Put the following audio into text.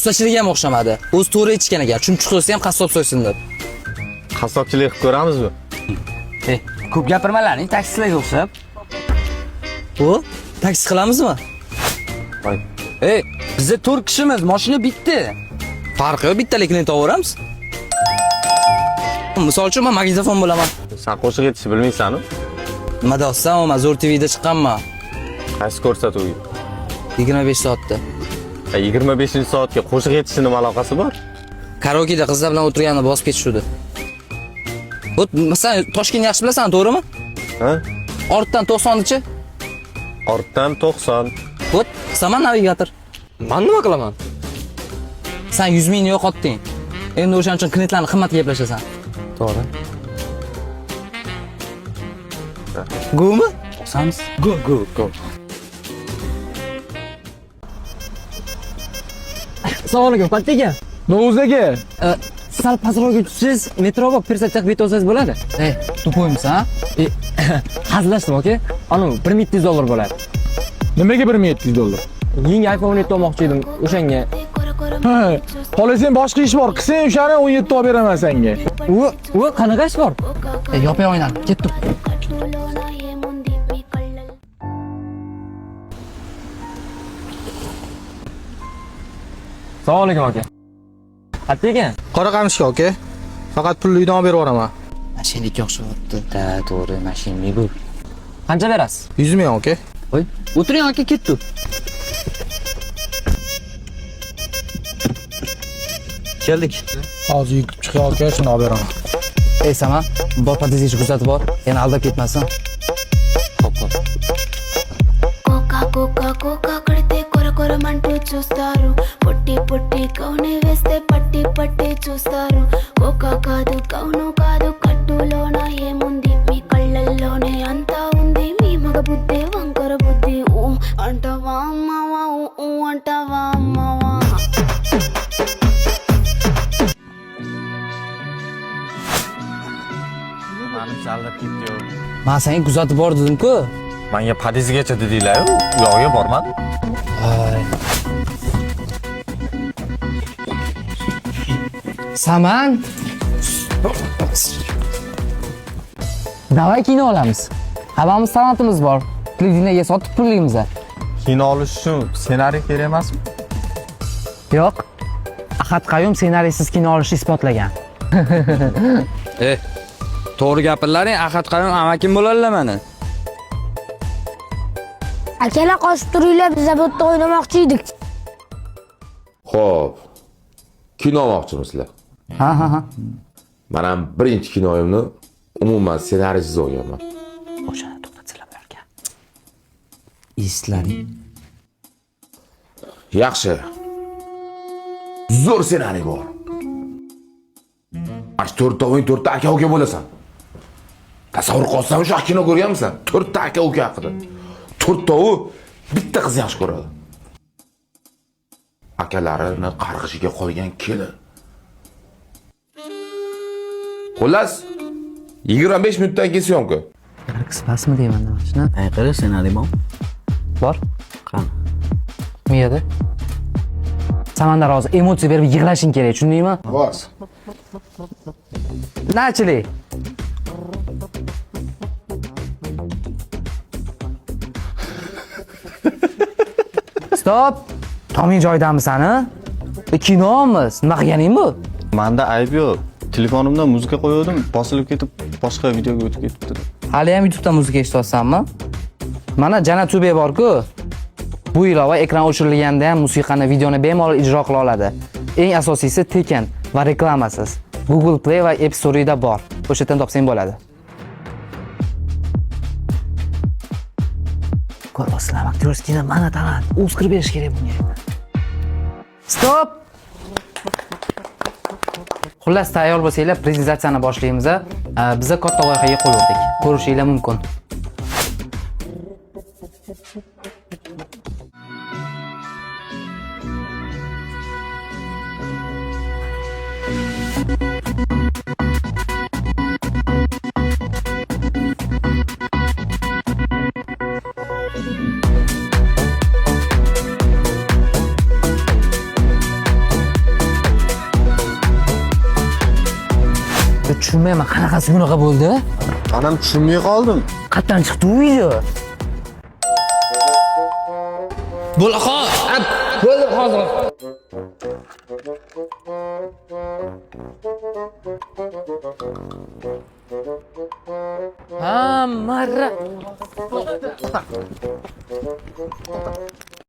ustachiligi ham o'xshamadi. O'zi to'g'ri ichgan ekan. Chunchuq so'ysa ham qassob so'ysin deb. Qassobchilik qilib ko'ramizmi? Ko'p gapirmalaring, taksilarga o'xshab. O, taksi qilamizmi? Voy. Bizda 4 kishimiz, mashina bitta. Farqi yo'q, bittalikni to'g'ramiz. Misol uchun men magnitofon bo'laman. Sen qo'shiq aytishni bilmaysan-ku? Nima deyapsan? Men Zo'r TVda chiqqanman. Qaysi ko'rsatuvga? 25 soatda. 25-soatga qo'shiq aytishning nima aloqasi bor? Karaokeda qizlar bilan o'tirganida bosib ketishdi. Masalan, Toshkentni yaxshi bilasan, to'g'rimi? Ha? Ortdan 90-chi? Ortdan 90. Saman navigator. Men nima qilaman? Sen 100 ming yo'qotding. Endi o'shaning uchun klientlarni qimmatga gaplashasan. To'g'ri. Go'mi? O'qsamiz. Go. Assalomu alaykum, Fattiga. No'zaga. Sal pastroqqa tushsangiz, metroga persatchaq bet olsangiz bo'ladi. To'poymisan, ha? Hazillashdim, aka. Ana $1700 bo'ladi. Nimaga $1700? Yangi iPhone 7 olmoqchi edim, o'shanga. Ha, xohlasang boshqa ish bor, qilsang o'shani 17 olib beraman senga. U qanaqa ish bor? Yopay o'ynadi. Ketdim. Assalomu alaykum, aka. Fattiga. Qora qamishga, aka. Faqat pulni uydan olib berib yuboraman. Mashinalik o'xshabdi. To'g'ri, mashinalik bu. Qancha berasiz? 100 ming, aka. Voy, o'tiring aka, ketdi. Keldik. Hozir yukib chiqay, aka, shuni olib beraman. Saman, bor podizga kuzatib bor. Yana aldab ketmasin. Xo'p. కోకా కడితే కొరకొరమంటూ చూస్తారు పొట్టి పొట్టి కౌని వేస్తే పట్టి పట్టి చూస్తారు కోకా కాదు కౌను కాదు కట్టులోన ఏముంది మీ కళ్ళల్లోనే అంతా ఉంది మీ మగ బుద్ధి వంకర బుద్ధి ఊ అంటావా అమ్మవా ఊ అంటావా అమ్మవా Mening challab ketdi. Men senga kuzatib bor dedim-ku. Menga padizgacha dedinglar-ku, yo'qga bormadim. Saman. Davay kino olamiz. Hammamiz talantimiz bor. Televideniyaga sotib pullaymiz. Kino olish uchun ssenariy kerak emasmi? Yo'q. Ahad Qayum ssenariysiz kino olishni isbotlagan. To'g'ri gapirlaring, Ahad Qayum amakim bo'ladilar meni. Akalar qochib turinglar, biz bu yerda o'ynamoqchi edik. Xo'p. Kino olmoqchimisizlar? Ha. Men ham birinchi kinoyimni umuman ssenariysiz olganman. O'shani to'xtatsalar ekan. Eslaring. Yaxshi. Zo'r ssenariy bor. Ash 4 ta aka-uka bo'lasan. Tasavvur qilsam, shu kino ko'rganmisan? 4 ta aka-uka haqida. 4 to'u bitta qiz yaxshi ko'radi. Akalarini qarg'ishiga qolgan kelin. Xullas 25 minutdan keyin syomka. Qisqasmi deyman shuni? Qara ssenariy Bor. Qani? Miyada. Samandar hozir emotsiya berib yig'lashing kerak, tushundingmi? Bor. Nachilik. Stop. Toming joydamisan, ha? Kinomiz. Nima qilganing bu? Menda ayb yo'q. Telefonimdan muzika qo'ydim, bosilib ketib, boshqa videoga o'tib ketibdi. Hali ham YouTube'dan muzika eshityapsanmi? Mana Jana Tube bor-ku. Bu ilova ekran o'chirilganda ham musiqani, videoni bemalol ijro qila oladi. Eng asosiysi tekin va reklamasiz. Google Play va App Store'da bor. O'sha yerdan topsang bo'ladi. Ko'rasizlar, aktyorskina mana talant. Oskar berish kerak bunga. Stop. Xullas, tayyor bo'lsanglar, prezentatsiyani boshlaymiz. Biza katta loyihaga qo'l urdik. Ko'rishinglar mumkin. tushunmayman, qanaqasi bunaqa bo'ldi? Anam tushunmay qoldim. Qayerdan chiqdi bu video? Bo'laqol. Bo'ldi hozir. Ha, marra.